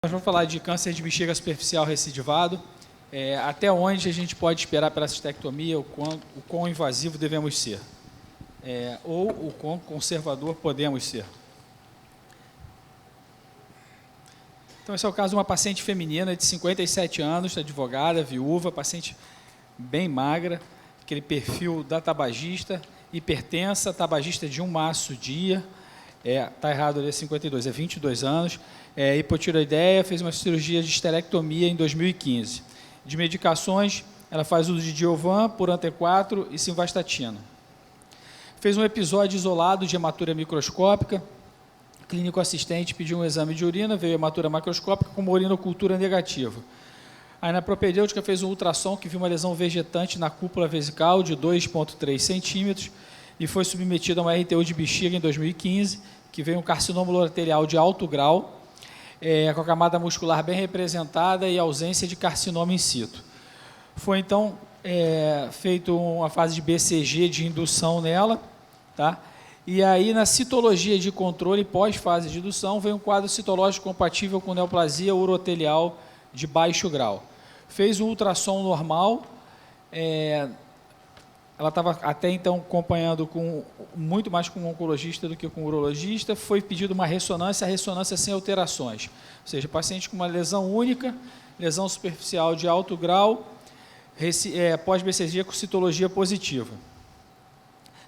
Nós vamos falar de câncer de bexiga superficial recidivado, até onde a gente pode esperar pela cistectomia, o quão invasivo devemos ser, ou o quão conservador podemos ser. Então, esse é o caso de uma paciente feminina de 57 anos, advogada, viúva, paciente bem magra, aquele perfil da tabagista, hipertensa, tabagista de 1 maço dia, está errado ali, é 52, é 22 anos, hipotireoideia, fez uma cirurgia de esterectomia em 2015. De medicações, ela faz uso de Diovan, Puran T4 e simvastatina. Fez um episódio isolado de hematura microscópica, clínico assistente pediu um exame de urina, veio hematura macroscópica com uma urinocultura negativa. Aí na propedêutica fez um ultrassom que viu uma lesão vegetante na cúpula vesical de 2,3 centímetros e foi submetida a uma RTU de bexiga em 2015, que veio um carcinoma urothelial de alto grau, com a camada muscular bem representada e ausência de carcinoma in situ. Foi então feito uma fase de BCG de indução nela, tá? E aí na citologia de controle pós-fase de indução veio um quadro citológico compatível com neoplasia urothelial de baixo grau. Fez um ultrassom normal, ela estava até então acompanhando muito mais com um oncologista do que com um urologista, foi pedido uma ressonância, a ressonância sem alterações, ou seja, paciente com uma lesão única, lesão superficial de alto grau, pós-BCG com citologia positiva.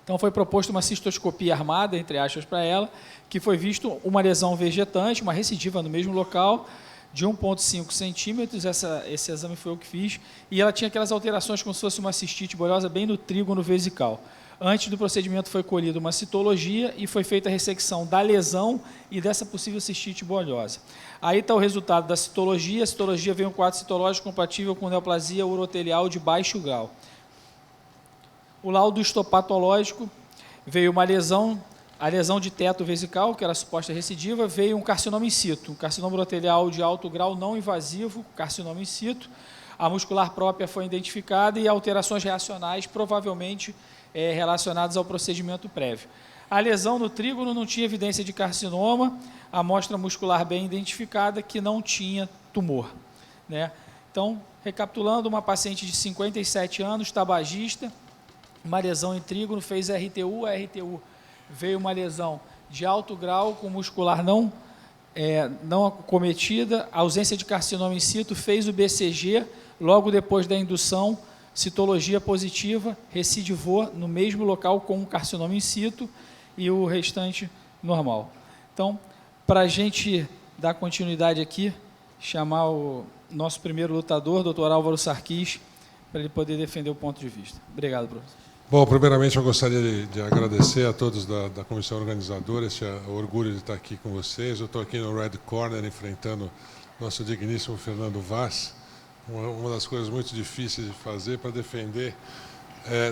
Então foi proposto uma cistoscopia armada, entre aspas, para ela, que foi visto uma lesão vegetante, uma recidiva no mesmo local, de 1,5 centímetros, esse exame foi o que fiz, e ela tinha aquelas alterações como se fosse uma cistite bolhosa bem no trígono vesical. Antes do procedimento foi colhida uma citologia e foi feita a ressecção da lesão e dessa possível cistite bolhosa. Aí está o resultado da citologia, a citologia veio um quadro citológico compatível com neoplasia urothelial de baixo grau. O laudo histopatológico veio uma lesão, a lesão de teto vesical, que era a suposta recidiva, veio um carcinoma in situ, um carcinoma urothelial de alto grau não invasivo, carcinoma in situ. A muscular própria foi identificada e alterações reacionais, provavelmente relacionadas ao procedimento prévio. A lesão no trígono não tinha evidência de carcinoma, a amostra muscular bem identificada, que não tinha tumor, né? Então, recapitulando, uma paciente de 57 anos, tabagista, uma lesão em trígono, fez RTU, a RTU veio uma lesão de alto grau, com muscular não acometida, ausência de carcinoma in situ, fez o BCG, logo depois da indução, citologia positiva, recidivou no mesmo local com um carcinoma in situ e o restante normal. Então, para a gente dar continuidade aqui, chamar o nosso primeiro lutador, doutor Álvaro Sarquis, para ele poder defender o ponto de vista. Obrigado, professor. Bom, primeiramente eu gostaria de agradecer a todos da comissão organizadora, esse orgulho de estar aqui com vocês. Eu estou aqui no Red Corner enfrentando nosso digníssimo Fernando Vaz, uma das coisas muito difíceis de fazer para defender,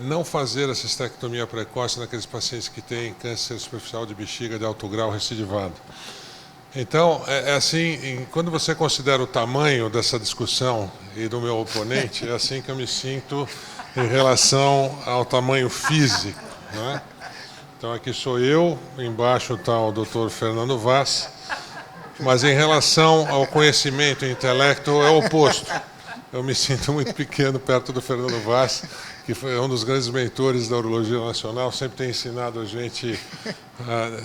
não fazer a cistectomia precoce naqueles pacientes que têm câncer superficial de bexiga de alto grau recidivado. Então, assim, quando você considera o tamanho dessa discussão e do meu oponente, é assim que eu me sinto em relação ao tamanho físico, né? Então, aqui sou eu, embaixo está o doutor Fernando Vaz, mas em relação ao conhecimento e intelecto é o oposto. Eu me sinto muito pequeno perto do Fernando Vaz, que foi um dos grandes mentores da urologia nacional, sempre tem ensinado a gente,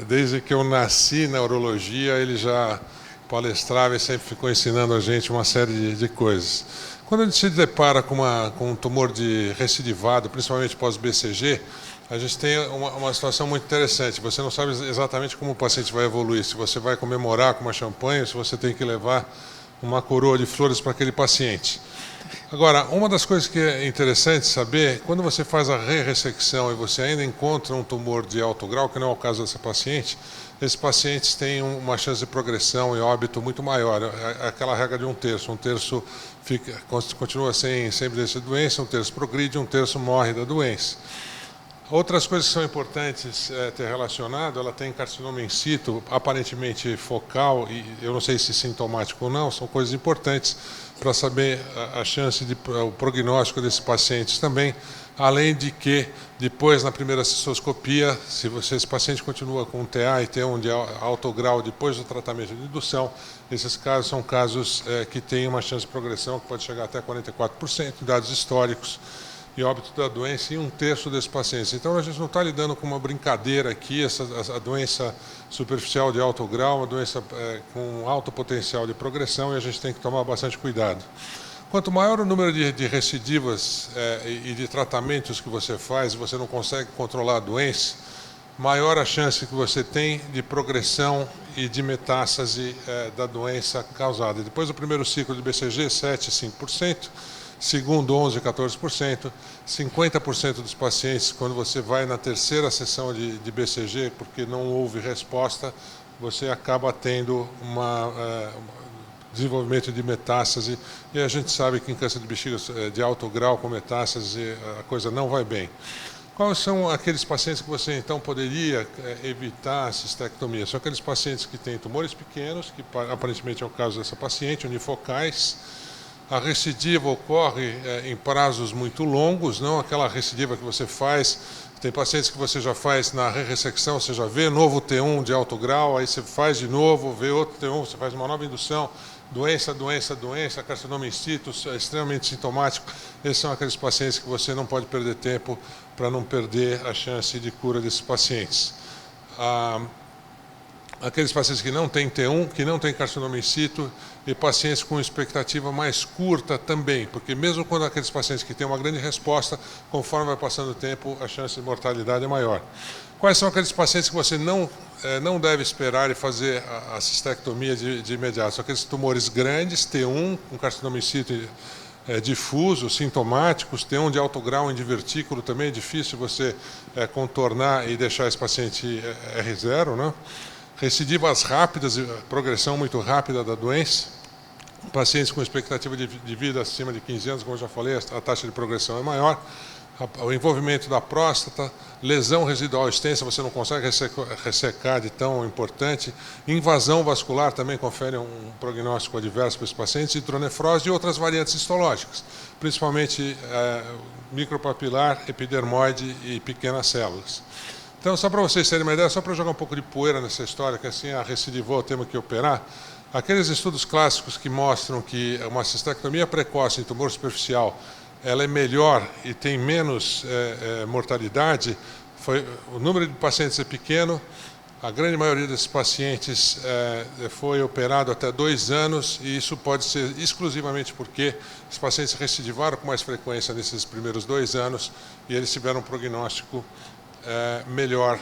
desde que eu nasci na urologia, ele já palestrava e sempre ficou ensinando a gente uma série de coisas. Quando a gente se depara com um tumor de recidivado, principalmente pós-BCG, a gente tem uma situação muito interessante. Você não sabe exatamente como o paciente vai evoluir, se você vai comemorar com uma champanhe, se você tem que levar uma coroa de flores para aquele paciente. Agora, uma das coisas que é interessante saber, quando você faz a ressecção e você ainda encontra um tumor de alto grau, que não é o caso dessa paciente, esses pacientes têm uma chance de progressão e óbito muito maior. É aquela regra de 1/3. 1/3 continua sem evidência de doença, 1/3 progride, 1/3 morre da doença. Outras coisas que são importantes ter relacionado, ela tem carcinoma in situ, aparentemente focal, e eu não sei se sintomático ou não, são coisas importantes para saber a chance o prognóstico desses pacientes também, além de que, depois, na primeira cistoscopia, se esse paciente continua com TA e T1 de alto grau depois do tratamento de indução, esses casos são casos que têm uma chance de progressão que pode chegar até 44%, dados históricos, e óbito da doença em 1/3 desses pacientes. Então, a gente não está lidando com uma brincadeira aqui, a doença superficial de alto grau, uma doença com alto potencial de progressão, e a gente tem que tomar bastante cuidado. Quanto maior o número de recidivas e de tratamentos que você faz, você não consegue controlar a doença, maior a chance que você tem de progressão e de metástase da doença causada. Depois do primeiro ciclo de BCG, 7% a 5%, segundo 11% a 14%, 50% dos pacientes, quando você vai na terceira sessão de BCG, porque não houve resposta, você acaba tendo desenvolvimento de metástase, e a gente sabe que em câncer de bexiga de alto grau com metástase a coisa não vai bem. Quais são aqueles pacientes que você então poderia evitar a cistectomia? São aqueles pacientes que têm tumores pequenos, que aparentemente é o caso dessa paciente, unifocais. A recidiva ocorre em prazos muito longos, não aquela recidiva que você faz. Tem pacientes que você já faz na ressecção, você já vê novo T1 de alto grau, aí você faz de novo, vê outro T1, você faz uma nova indução, doença, carcinoma in situ, extremamente sintomático. Esses são aqueles pacientes que você não pode perder tempo para não perder a chance de cura desses pacientes. Aqueles pacientes que não têm T1, que não têm carcinoma in situ, e pacientes com expectativa mais curta também, porque mesmo quando aqueles pacientes que têm uma grande resposta, conforme vai passando o tempo, a chance de mortalidade é maior. Quais são aqueles pacientes que você não deve esperar e fazer a cistectomia de imediato? São aqueles tumores grandes, T1, com carcinoma in situ difuso, sintomáticos, T1 de alto grau em divertículo, também é difícil você contornar e deixar esse paciente R0, né? Recidivas rápidas, progressão muito rápida da doença, pacientes com expectativa de vida acima de 15 anos, como eu já falei, a taxa de progressão é maior, o envolvimento da próstata, lesão residual extensa, você não consegue ressecar de tão importante, invasão vascular também confere um prognóstico adverso para esses pacientes, hidronefrose e outras variantes histológicas, principalmente micropapilar, epidermoide e pequenas células. Então, só para vocês terem uma ideia, só para jogar um pouco de poeira nessa história, que assim a recidivou, temos que operar, aqueles estudos clássicos que mostram que uma cistectomia precoce em tumor superficial ela é melhor e tem menos mortalidade, o número de pacientes é pequeno, a grande maioria desses pacientes foi operado até 2 anos, e isso pode ser exclusivamente porque os pacientes recidivaram com mais frequência nesses primeiros 2 anos e eles tiveram um prognóstico melhor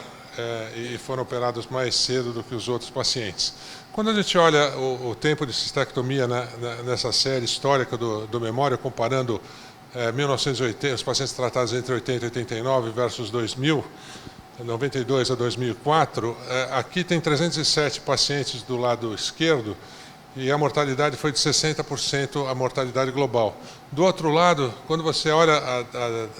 e foram operados mais cedo do que os outros pacientes. Quando a gente olha o tempo de cistectomia nessa série histórica do Memória, comparando 1980, os pacientes tratados entre 80 e 89 versus 2000, 92 a 2004, aqui tem 307 pacientes do lado esquerdo, e a mortalidade foi de 60% a mortalidade global. Do outro lado, quando você olha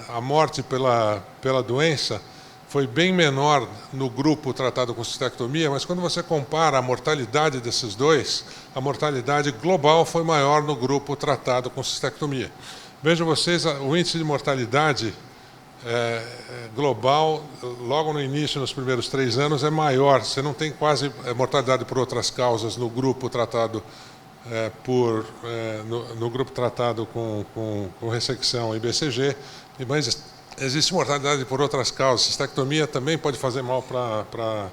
a morte pela doença, foi bem menor no grupo tratado com cistectomia, mas quando você compara a mortalidade desses dois, a mortalidade global foi maior no grupo tratado com cistectomia. Vejam vocês, o índice de mortalidade global, logo no início, nos primeiros 3 anos, é maior. Você não tem quase mortalidade por outras causas no grupo tratado no grupo tratado com ressecção e BCG, mas existe mortalidade por outras causas. Cistectomia também pode fazer mal para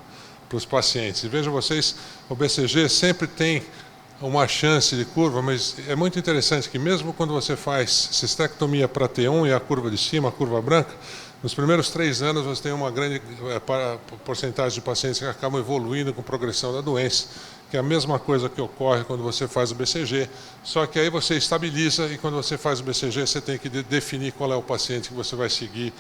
os pacientes. E vejam vocês, o BCG sempre tem uma chance de curva, mas é muito interessante que mesmo quando você faz cistectomia para T1 e a curva de cima, a curva branca, nos primeiros 3 anos você tem uma grande porcentagem de pacientes que acabam evoluindo com progressão da doença, que é a mesma coisa que ocorre quando você faz o BCG, só que aí você estabiliza, e quando você faz o BCG você tem que definir qual é o paciente que você vai seguir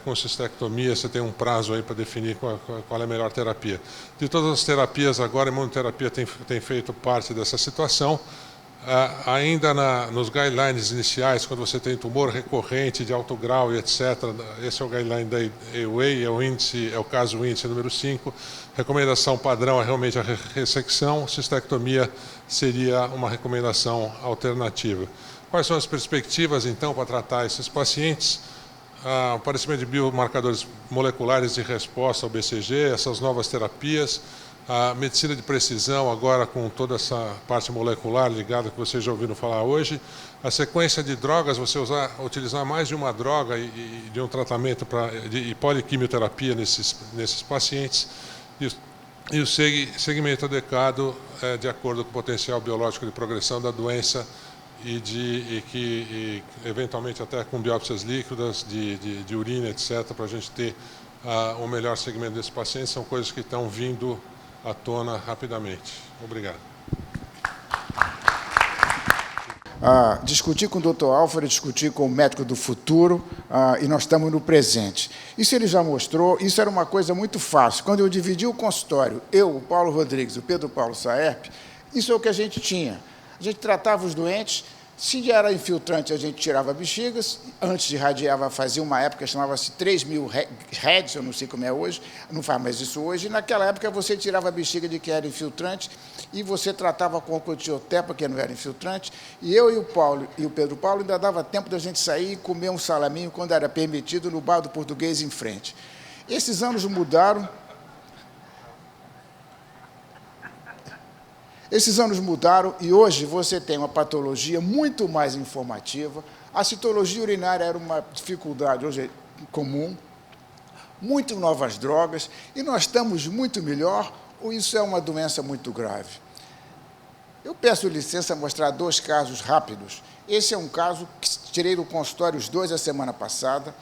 com cistectomia, você tem um prazo aí para definir qual é a melhor terapia. De todas as terapias agora, a imunoterapia tem feito parte dessa situação. Ainda nos guidelines iniciais, quando você tem tumor recorrente de alto grau e etc., esse é o guideline da EUA, é o caso índice número 5, recomendação padrão é realmente a ressecção, cistectomia seria uma recomendação alternativa. Quais são as perspectivas, então, para tratar esses pacientes? o aparecimento de biomarcadores moleculares de resposta ao BCG, essas novas terapias, a medicina de precisão agora com toda essa parte molecular ligada que vocês já ouviram falar hoje, a sequência de drogas, você utilizar mais de uma droga e de um tratamento de poliquimioterapia nesses pacientes, e o segmento adequado de acordo com o potencial biológico de progressão da doença e eventualmente até com biópsias líquidas, de urina, etc., para a gente ter o melhor segmento desses pacientes, são coisas que estão vindo à tona rapidamente. Obrigado. Discutir com o Dr. Álvaro, discutir com o médico do futuro, e nós estamos no presente. Isso ele já mostrou, isso era uma coisa muito fácil. Quando eu dividi o consultório, eu, o Paulo Rodrigues e o Pedro Paulo Saerp, isso é o que a gente tinha. A gente tratava os doentes, se era infiltrante, a gente tirava bexigas, antes de irradiava, fazia uma época, chamava-se 3.000 heads, eu não sei como é hoje, não faz mais isso hoje, e naquela época você tirava a bexiga de quem era infiltrante, e você tratava com cotiotepa, que não era infiltrante, e eu e o Paulo e o Pedro Paulo ainda dava tempo da gente sair e comer um salaminho, quando era permitido, no bar do Português em frente. Esses anos mudaram. Esses anos mudaram e hoje você tem uma patologia muito mais informativa. A citologia urinária era uma dificuldade hoje comum, muito novas drogas, e nós estamos muito melhor, ou isso é uma doença muito grave? Eu peço licença a mostrar 2 casos rápidos. Esse é um caso que tirei do consultório os 2 a semana passada.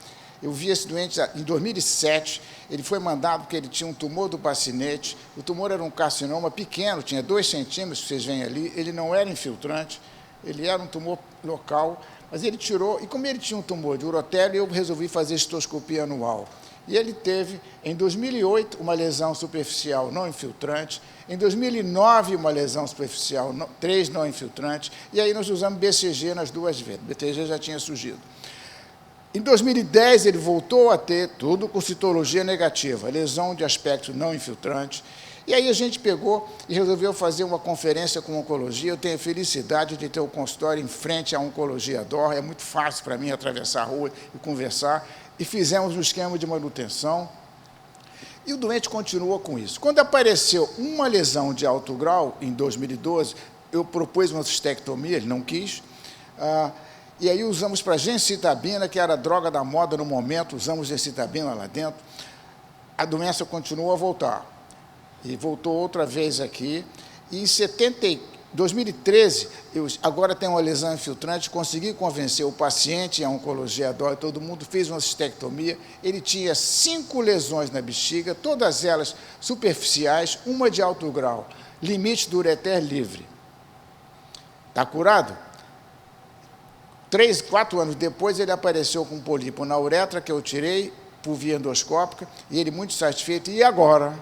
Eu vi esse doente em 2007, ele foi mandado porque ele tinha um tumor do bacinete, o tumor era um carcinoma pequeno, tinha 2 centímetros, vocês veem ali, ele não era infiltrante, ele era um tumor local, mas ele tirou, e como ele tinha um tumor de urotélio, eu resolvi fazer cistoscopia anual. E ele teve, em 2008, uma lesão superficial não infiltrante, em 2009, uma lesão superficial 3 não infiltrantes, e aí nós usamos BCG nas 2 vezes, o BCG já tinha surgido. Em 2010, ele voltou a ter tudo com citologia negativa, lesão de aspecto não infiltrante. E aí a gente pegou e resolveu fazer uma conferência com oncologia. Eu tenho a felicidade de ter o consultório em frente à Oncologia DOR. É muito fácil para mim atravessar a rua e conversar. E fizemos um esquema de manutenção. E o doente continuou com isso. Quando apareceu uma lesão de alto grau, em 2012, eu propus uma cistectomia, ele não quis. E aí usamos para gencitabina, que era a droga da moda no momento, usamos gencitabina lá dentro. A doença continuou a voltar. E voltou outra vez aqui. E em 2013, eu agora tenho uma lesão infiltrante, consegui convencer o paciente, a oncologia DOR, todo mundo fez uma cistectomia. Ele tinha 5 lesões na bexiga, todas elas superficiais, uma de alto grau. Limite do ureter livre. Está curado? 3, 4 anos depois, ele apareceu com um pólipo na uretra, que eu tirei por via endoscópica, e ele muito satisfeito. E agora,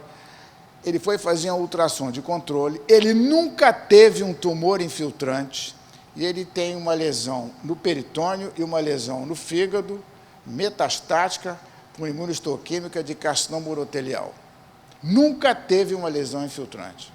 ele foi fazer um ultrassom de controle, ele nunca teve um tumor infiltrante, e ele tem uma lesão no peritônio e uma lesão no fígado, metastática, com imunohistoquímica de carcinoma urotelial. Nunca teve uma lesão infiltrante.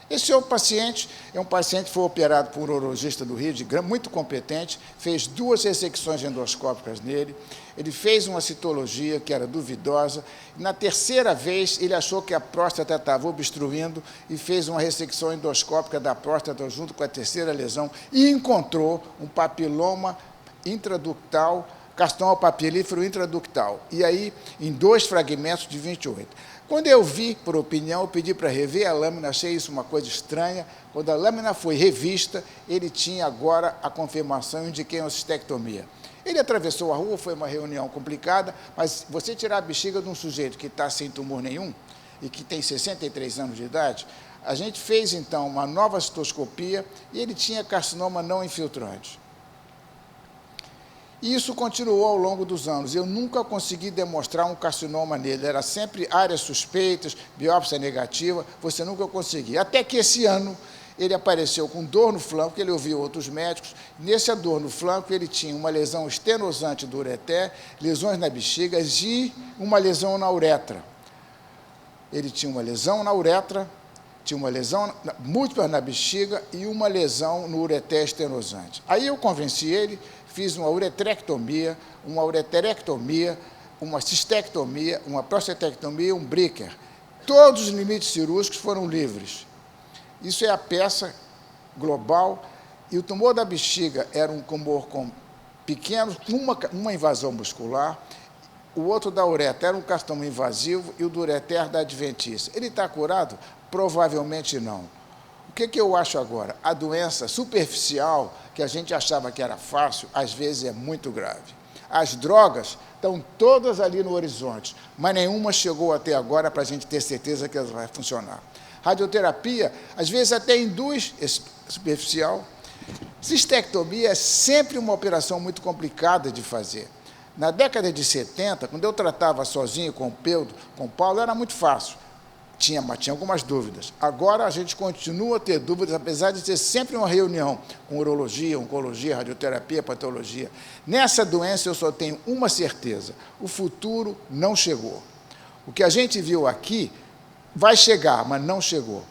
Esse é um paciente que foi operado por um urologista do Rio, muito competente, fez 2 ressecções endoscópicas nele, ele fez uma citologia que era duvidosa, e na 3ª vez ele achou que a próstata estava obstruindo e fez uma ressecção endoscópica da próstata junto com a 3ª lesão e encontrou um papiloma intraductal, carcinoma papilífero intraductal, e aí em 2 fragmentos de 28. Quando eu vi, por opinião, eu pedi para rever a lâmina, achei isso uma coisa estranha. Quando a lâmina foi revista, ele tinha agora a confirmação, eu indiquei uma cistectomia. Ele atravessou a rua, foi uma reunião complicada, mas você tirar a bexiga de um sujeito que está sem tumor nenhum e que tem 63 anos de idade, a gente fez, então, uma nova cistoscopia e ele tinha carcinoma não infiltrante. E isso continuou ao longo dos anos. Eu nunca consegui demonstrar um carcinoma nele. Era sempre áreas suspeitas, biópsia negativa, você nunca conseguia. Até que esse ano ele apareceu com dor no flanco, ele ouviu outros médicos. Nessa dor no flanco ele tinha uma lesão estenosante do ureter, lesões na bexiga e uma lesão na uretra. Ele tinha uma lesão na uretra, tinha uma lesão múltipla na bexiga e uma lesão no ureter estenosante. Aí eu convenci ele, fiz uma uretrectomia, uma ureterectomia, uma cistectomia, uma prostatectomia e um Bricker. Todos os limites cirúrgicos foram livres. Isso é a peça global. E o tumor da bexiga era um tumor pequeno, uma invasão muscular. O outro da uretra era um carcinoma invasivo e o do ureter da adventícia. Ele está curado? Provavelmente não. O que eu acho agora? A doença superficial, que a gente achava que era fácil, às vezes é muito grave. As drogas estão todas ali no horizonte, mas nenhuma chegou até agora para a gente ter certeza que ela vai funcionar. Radioterapia, às vezes até induz esse superficial. Cistectomia é sempre uma operação muito complicada de fazer. Na década de 70, quando eu tratava sozinho com o Paulo, era muito fácil. Tinha algumas dúvidas. Agora a gente continua a ter dúvidas, apesar de ter sempre uma reunião com urologia, oncologia, radioterapia, patologia. Nessa doença eu só tenho uma certeza: o futuro não chegou. O que a gente viu aqui vai chegar, mas não chegou.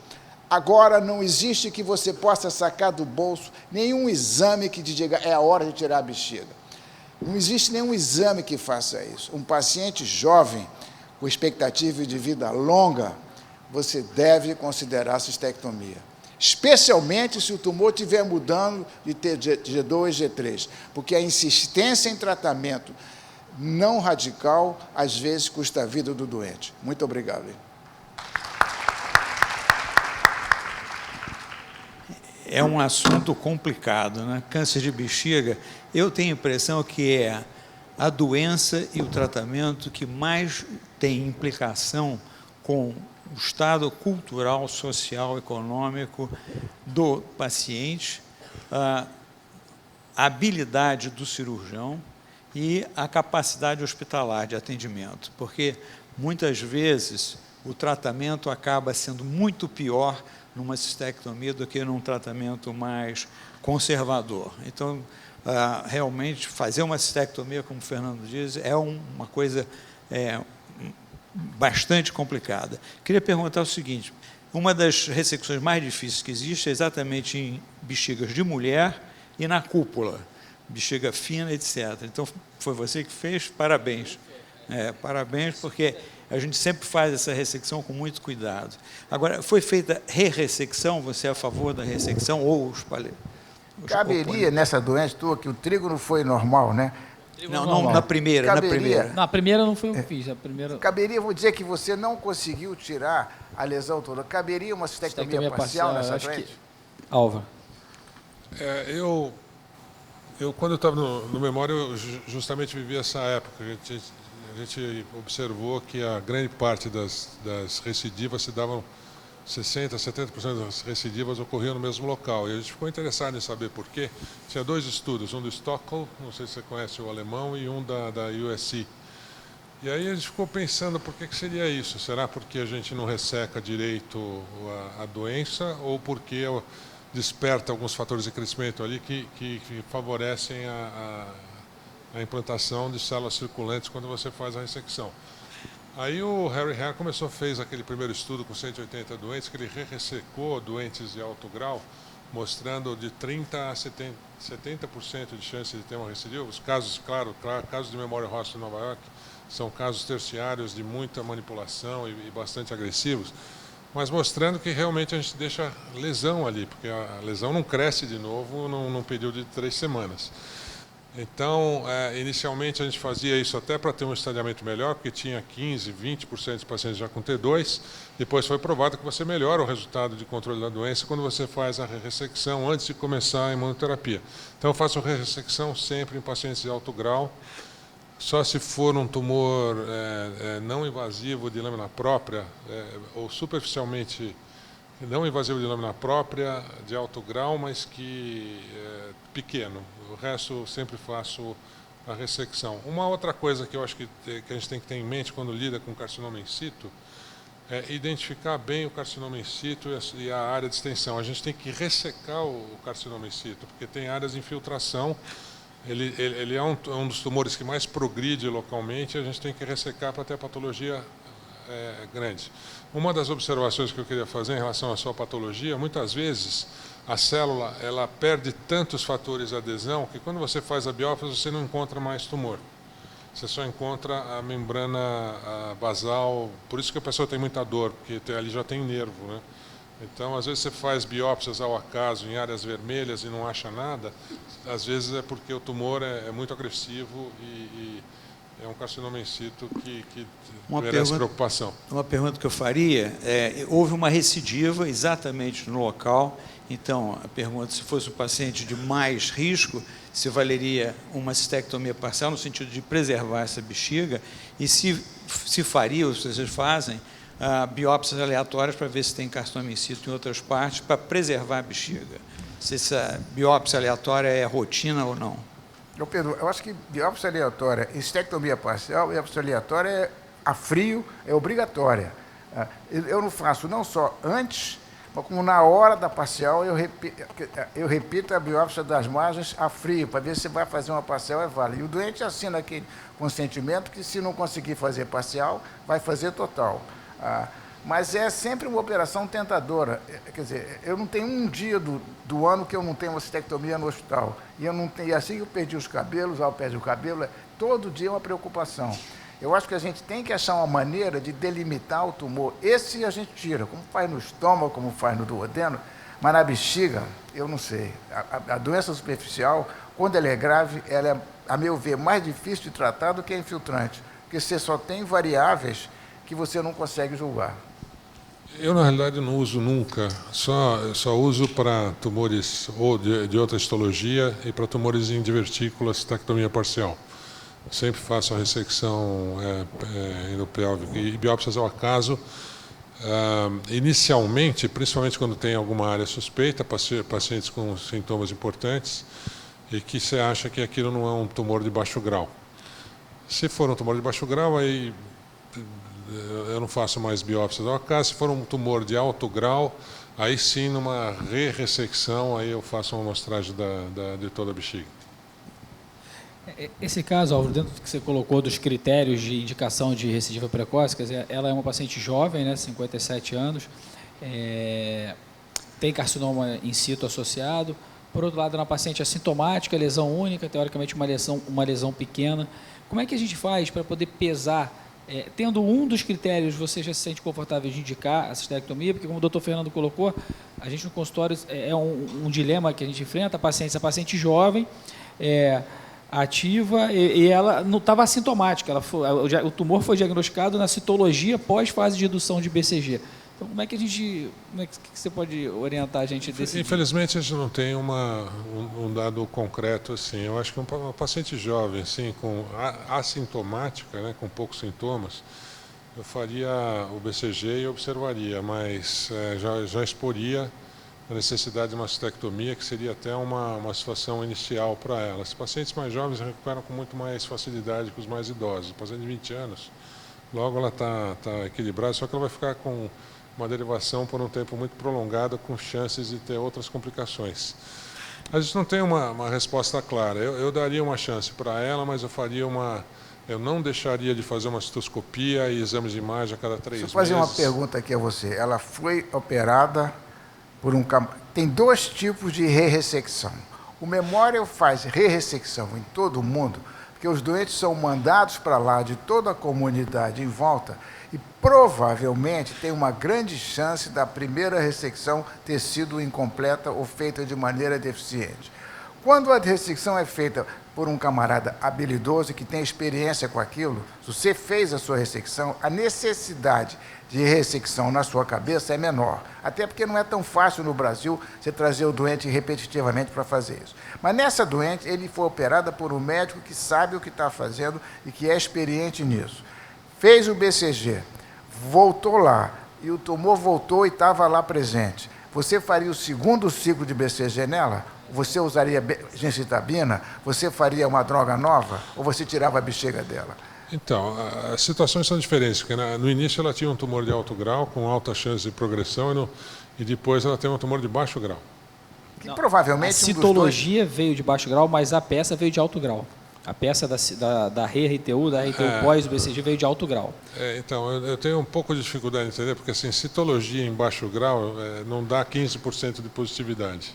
Agora não existe que você possa sacar do bolso nenhum exame que te diga é a hora de tirar a bexiga. Não existe nenhum exame que faça isso. Um paciente jovem, com expectativa de vida longa, você deve considerar a cistectomia. Especialmente se o tumor estiver mudando de G2, G3, porque a insistência em tratamento não radical, às vezes, custa a vida do doente. Muito obrigado. É um assunto complicado, né? Câncer de bexiga, eu tenho a impressão que é a doença e o tratamento que mais tem implicação com o estado cultural, social, econômico do paciente, a habilidade do cirurgião e a capacidade hospitalar de atendimento, porque muitas vezes o tratamento acaba sendo muito pior numa cistectomia do que num tratamento mais conservador. Então, realmente, fazer uma cistectomia, como o Fernando diz, é uma coisa bastante complicada. Queria perguntar o seguinte: uma das ressecções mais difíceis que existe é exatamente em bexigas de mulher e na cúpula, bexiga fina, etc. Então, foi você que fez? Parabéns. Parabéns, porque a gente sempre faz essa ressecção com muito cuidado. Agora, foi feita re-ressecção? Você é a favor da ressecção ou os Caberia nessa doença tua que o trigo não foi normal, né? Não, na primeira. Na primeira não foi o que fiz. Caberia, vou dizer que você não conseguiu tirar a lesão toda. Caberia uma cistectomia parcial nessa doente? Alva. Eu quando eu estava no Memória, eu justamente vivi essa época. A gente observou que a grande parte das recidivas se davam 60%, 70% das recidivas ocorriam no mesmo local. E a gente ficou interessado em saber por quê. Tinha dois estudos, um do Stockholm, não sei se você conhece o alemão, e um da USC. E aí a gente ficou pensando por que seria isso. Será porque a gente não resseca direito a doença ou porque desperta alguns fatores de crescimento ali que favorecem a implantação de células circulantes quando você faz a ressecção. Aí o Harry Hare fez aquele primeiro estudo com 180 doentes, que ele ressecou doentes de alto grau, mostrando de 30% a 70% de chance de ter uma recidiva. Os casos, claro, casos de Memorial Hospital em Nova York, são casos terciários de muita manipulação e bastante agressivos, mas mostrando que realmente a gente deixa lesão ali, porque a lesão não cresce de novo num período de 3 semanas. Então, inicialmente a gente fazia isso até para ter um estadiamento melhor, porque tinha 15%, 20% de pacientes já com T2. Depois foi provado que você melhora o resultado de controle da doença quando você faz a ressecção antes de começar a imunoterapia. Então, eu faço ressecção sempre em pacientes de alto grau, só se for um tumor não invasivo de lâmina própria ou superficialmente não invasivo de lâmina própria, de alto grau, mas que pequeno. O resto eu sempre faço a ressecção. Uma outra coisa que eu acho que a gente tem que ter em mente quando lida com carcinoma in situ é identificar bem o carcinoma in situ e a área de extensão. A gente tem que ressecar o carcinoma in situ, porque tem áreas de infiltração. Ele é um dos tumores que mais progride localmente, a gente tem que ressecar para ter a patologia grande. Uma das observações que eu queria fazer em relação à sua patologia, muitas vezes a célula ela perde tantos fatores de adesão que quando você faz a biópsia você não encontra mais tumor. Você só encontra a membrana basal, por isso que a pessoa tem muita dor, porque ali já tem nervo, né? Então, às vezes você faz biópsias ao acaso em áreas vermelhas e não acha nada, às vezes é porque o tumor é muito agressivo e é um carcinoma in situ que merece preocupação. Uma pergunta que eu faria houve uma recidiva exatamente no local, então a pergunta, se fosse um paciente de mais risco, se valeria uma cistectomia parcial, no sentido de preservar essa bexiga, e se faria, ou se vocês fazem, biópsias aleatórias para ver se tem carcinoma in situ em outras partes, para preservar a bexiga. Se essa biópsia aleatória é rotina ou não. Pedro, eu acho que biópsia aleatória, cistectomia parcial, biópsia aleatória a frio é obrigatória. Eu não faço não só antes, mas como na hora da parcial eu repito a biópsia das margens a frio, para ver se vai fazer uma parcial é válida. E o doente assina aquele consentimento que, se não conseguir fazer parcial, vai fazer total. Mas é sempre uma operação tentadora. Quer dizer, eu não tenho um dia do ano que eu não tenho uma cistectomia no hospital. E assim que eu perdi os cabelos, ao perder o cabelo, todo dia é uma preocupação. Eu acho que a gente tem que achar uma maneira de delimitar o tumor. Esse a gente tira, como faz no estômago, como faz no duodeno, mas na bexiga, eu não sei. A doença superficial, quando ela é grave, ela é, a meu ver, mais difícil de tratar do que a infiltrante, porque você só tem variáveis que você não consegue julgar. Eu, na realidade, não uso nunca, só uso para tumores ou de outra histologia e para tumores em divertícula, cistectomia parcial. Sempre faço a ressecção endopélvica e biópsias ao acaso. Inicialmente, principalmente quando tem alguma área suspeita, pacientes com sintomas importantes e que você acha que aquilo não é um tumor de baixo grau. Se for um tumor de baixo grau, aí eu não faço mais biópsias ao acaso. Se for um tumor de alto grau, aí sim, numa ressecção, aí eu faço uma amostragem de toda a bexiga. Esse caso, Álvaro, dentro do que você colocou dos critérios de indicação de recidiva precoce, quer dizer, ela é uma paciente jovem, né, 57 anos, tem carcinoma in situ associado. Por outro lado, é uma paciente assintomática, lesão única, teoricamente uma lesão pequena. Como é que a gente faz para poder pesar, tendo um dos critérios, você já se sente confortável de indicar a cistectomia? Porque, como o doutor Fernando colocou, a gente no consultório é um dilema que a gente enfrenta, a paciente jovem, ativa, e ela não estava assintomática, o tumor foi diagnosticado na citologia pós-fase de indução de BCG. Então, como é que você pode orientar a gente desse? Infelizmente, a gente não tem um dado concreto assim. Eu acho que uma paciente jovem, assim, assintomática, né, com poucos sintomas, eu faria o BCG e observaria, mas já exporia a necessidade de uma cistectomia, que seria até uma situação inicial para ela. Os pacientes mais jovens recuperam com muito mais facilidade que os mais idosos. O paciente de 20 anos, logo ela está equilibrada, só que ela vai ficar com uma derivação por um tempo muito prolongado, com chances de ter outras complicações. A gente não tem uma resposta clara. Eu daria uma chance para ela, mas eu não deixaria de fazer uma cistoscopia e exames de imagem a cada 3 meses. Deixa eu fazer uma pergunta aqui a você. Ela foi operada por tem 2 tipos de ressecção. O Memorial faz ressecção em todo o mundo, porque os doentes são mandados para lá de toda a comunidade em volta e provavelmente tem uma grande chance da primeira ressecção ter sido incompleta ou feita de maneira deficiente. Quando a ressecção é feita por um camarada habilidoso que tem experiência com aquilo, se você fez a sua ressecção, a necessidade de ressecção na sua cabeça é menor. Até porque não é tão fácil no Brasil você trazer o doente repetitivamente para fazer isso. Mas nessa doente, ele foi operada por um médico que sabe o que está fazendo e que é experiente nisso. Fez o BCG, voltou lá, e o tumor voltou e estava lá presente. Você faria o segundo ciclo de BCG nela? Você usaria gencitabina? Você faria uma droga nova? Ou você tirava a bexiga dela? Então, as situações são diferentes, porque no início ela tinha um tumor de alto grau, com alta chance de progressão, e depois ela tem um tumor de baixo grau. Que provavelmente a citologia veio de baixo grau, mas a peça veio de alto grau. A peça da RTU, pós o BCG, veio de alto grau. Então, eu tenho um pouco de dificuldade em entender, porque assim, citologia em baixo grau não dá 15% de positividade.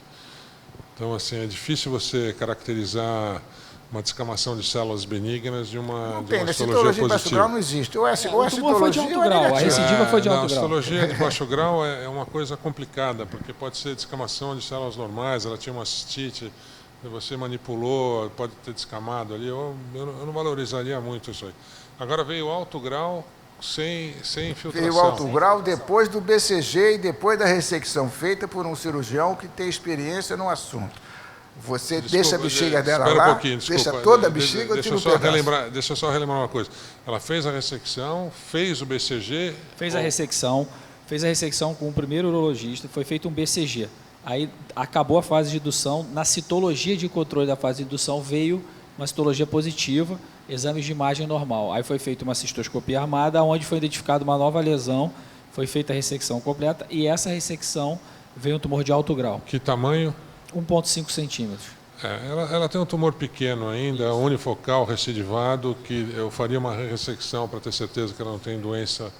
Então, assim, é difícil você caracterizar uma descamação de células benignas de uma citologia em baixo grau não existe. Ou é tumor foi de alto grau, a recidiva foi de alto grau. A citologia de baixo grau é uma coisa complicada, porque pode ser descamação de células normais, ela tinha uma cistite, você manipulou, pode ter descamado ali, eu não valorizaria muito isso aí. Agora veio alto grau sem infiltração. Veio alto grau depois do BCG e depois da ressecção feita por um cirurgião que tem experiência no assunto. Você deixa a bexiga dela lá, deixa toda a bexiga, tira um pedaço. Deixa eu só relembrar uma coisa. Ela fez a ressecção, fez o BCG... Fez a ressecção com o primeiro urologista, foi feito um BCG. Aí acabou a fase de indução, na citologia de controle da fase de indução veio uma citologia positiva, exames de imagem normal. Aí foi feita uma cistoscopia armada, onde foi identificada uma nova lesão, foi feita a ressecção completa e essa ressecção veio um tumor de alto grau. Que tamanho? 1,5 centímetros. Ela tem um tumor pequeno ainda, unifocal, recidivado, que eu faria uma ressecção para ter certeza que ela não tem doença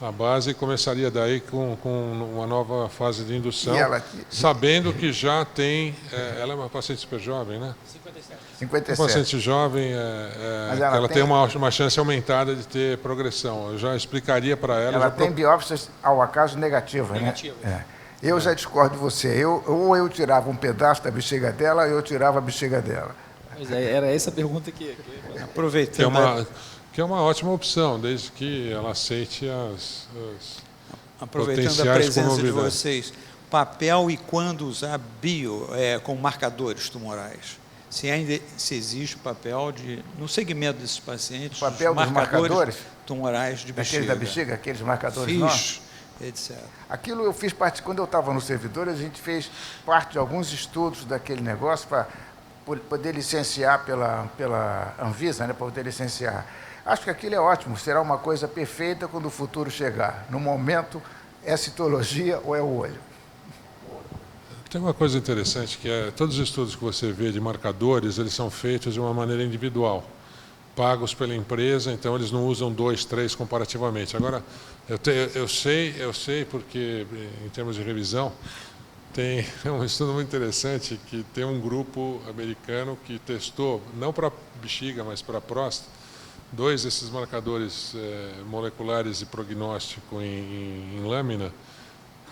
na base e começaria daí com uma nova fase de indução, sabendo que já tem... ela é uma paciente super jovem, né? 57. Uma paciente jovem, ela tem uma chance aumentada de ter progressão. Eu já explicaria para ela... Ela tem biópsias, ao acaso, negativas, né? Eu já discordo de você. Ou eu tirava um pedaço da bexiga dela, ou eu tirava a bexiga dela. Pois é, era essa a pergunta que aproveitando... Que é uma ótima opção, desde que ela aceite as aproveitando a presença de vocês, papel e quando usar com marcadores tumorais. Se existe o papel no segmento desses pacientes, papel dos marcadores tumorais de bexiga. Aqueles da bexiga, aqueles marcadores nossos? Etc. Aquilo eu fiz parte, quando eu estava no servidor, a gente fez parte de alguns estudos daquele negócio para poder licenciar pela Anvisa, né, para poder licenciar. Acho que aquilo é ótimo, será uma coisa perfeita quando o futuro chegar. No momento, é citologia ou é o olho? Tem uma coisa interessante, que todos os estudos que você vê de marcadores, eles são feitos de uma maneira individual, pagos pela empresa, então eles não usam 2, 3 comparativamente. Agora, eu sei porque, em termos de revisão, tem um estudo muito interessante que tem um grupo americano que testou, não para bexiga, mas para próstata, 2 desses marcadores moleculares de prognóstico em lâmina,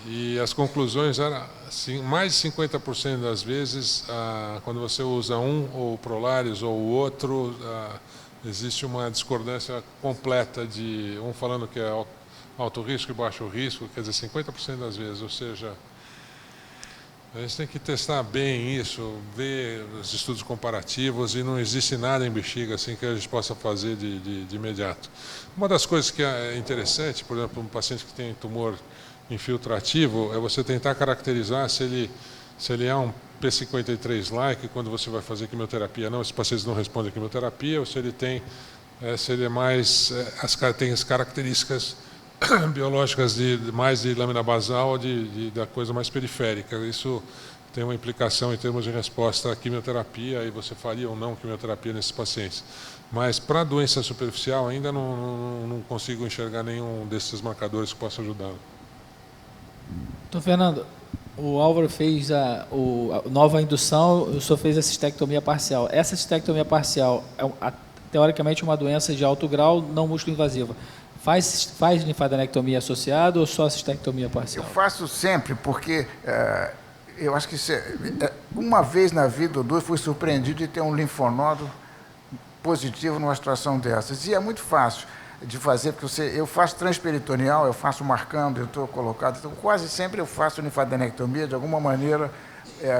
e as conclusões eram assim, mais de 50% das vezes, quando você usa um, ou o Prolaris, ou o outro, existe uma discordância completa de um falando que é alto risco e baixo risco, quer dizer, 50% das vezes, ou seja, a gente tem que testar bem isso, ver os estudos comparativos e não existe nada em bexiga assim que a gente possa fazer de imediato. Uma das coisas que é interessante, por exemplo, um paciente que tem tumor infiltrativo, é você tentar caracterizar se ele é um P53-like quando você vai fazer quimioterapia. Não, esses pacientes não respondem à quimioterapia, ou se ele tem, tem as características biológicas mais de lâmina basal, da coisa mais periférica. Isso tem uma implicação em termos de resposta à quimioterapia, e você faria ou não quimioterapia nesses pacientes. Mas para a doença superficial ainda não consigo enxergar nenhum desses marcadores que possa ajudá-lo. Então, Fernando, o Álvaro fez a nova indução, o senhor fez a cistectomia parcial. Essa cistectomia parcial é, teoricamente, uma doença de alto grau não músculo invasiva. Faz linfadenectomia associada ou só cistectomia parcial? Eu faço sempre, porque eu acho que uma vez na vida ou duas fui surpreendido de ter um linfonodo positivo numa situação dessas. E é muito fácil de fazer, porque eu faço transperitoneal, eu faço marcando, eu estou colocado, então quase sempre eu faço linfadenectomia de alguma maneira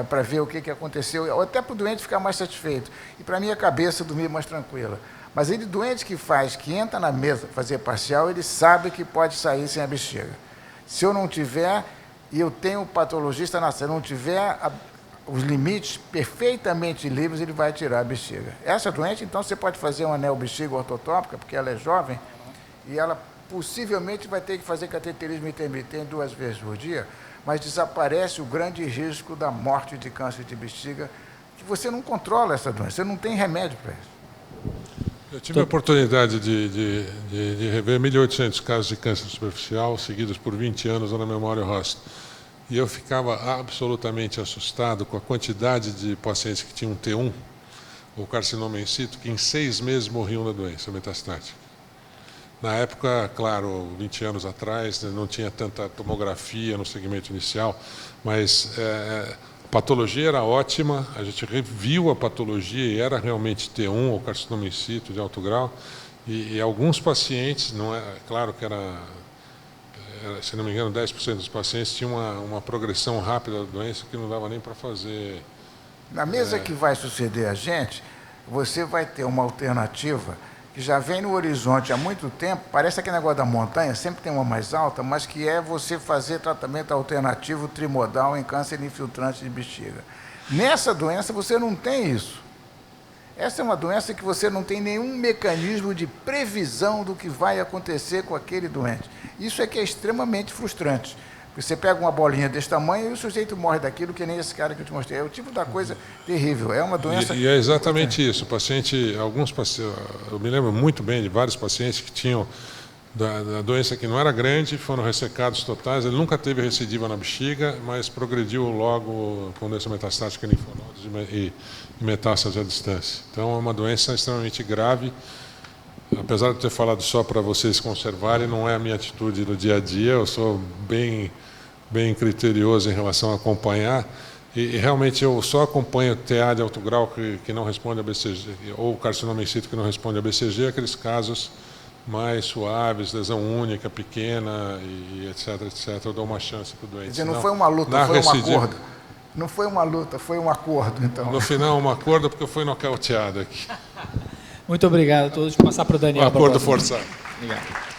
para ver o que aconteceu, ou até para o doente ficar mais satisfeito, e para a minha cabeça dormir mais tranquila. Mas ele, doente que entra na mesa fazer parcial, ele sabe que pode sair sem a bexiga. Se eu não tiver, e eu tenho patologista se eu não tiver os limites perfeitamente livres, ele vai tirar a bexiga. Essa doente, então, você pode fazer uma neobexiga ortotópica, porque ela é jovem, e ela possivelmente vai ter que fazer cateterismo intermitente 2 vezes por dia, mas desaparece o grande risco da morte de câncer de bexiga, que você não controla essa doença, você não tem remédio para isso. Eu tive a oportunidade de rever 1.800 casos de câncer superficial, seguidos por 20 anos na Memorial Hospital. E eu ficava absolutamente assustado com a quantidade de pacientes que tinham T1, ou carcinoma in situ, que em 6 meses morriam da doença metastática. Na época, claro, 20 anos atrás, não tinha tanta tomografia no segmento inicial, mas a patologia era ótima, a gente reviu a patologia e era realmente T1 ou carcinoma in situ de alto grau, e alguns pacientes, não é, claro que era, se não me engano, 10% dos pacientes tinham uma progressão rápida da doença que não dava nem para fazer. Na mesa que vai suceder a gente, você vai ter uma alternativa que já vem no horizonte há muito tempo, parece aquele negócio da montanha, sempre tem uma mais alta, mas que é você fazer tratamento alternativo trimodal em câncer infiltrante de bexiga. Nessa doença você não tem isso. Essa é uma doença que você não tem nenhum mecanismo de previsão do que vai acontecer com aquele doente. Isso é que é extremamente frustrante. Você pega uma bolinha desse tamanho e o sujeito morre daquilo, que nem esse cara que eu te mostrei. É o tipo da coisa terrível. É uma doença... E é exatamente isso. Alguns pacientes, eu me lembro muito bem de vários pacientes que tinham da doença que não era grande, foram ressecados totais. Ele nunca teve recidiva na bexiga, mas progrediu logo com doença metastática em linfonodos e metástase à distância. Então é uma doença extremamente grave. Apesar de ter falado só para vocês conservarem, não é a minha atitude no dia a dia. Eu sou bem criterioso em relação a acompanhar, e realmente eu só acompanho TA de alto grau que não responde a BCG, ou carcinoma in situ que não responde a BCG, aqueles casos mais suaves, lesão única, pequena, e etc, eu dou uma chance para o doente. Quer dizer, não foi uma luta, foi um acordo. Não foi uma luta, foi um acordo, então. No final, um acordo, porque eu fui nocauteado aqui. Muito obrigado a todos. Vou passar para o Daniel. Um acordo forçado. Obrigado.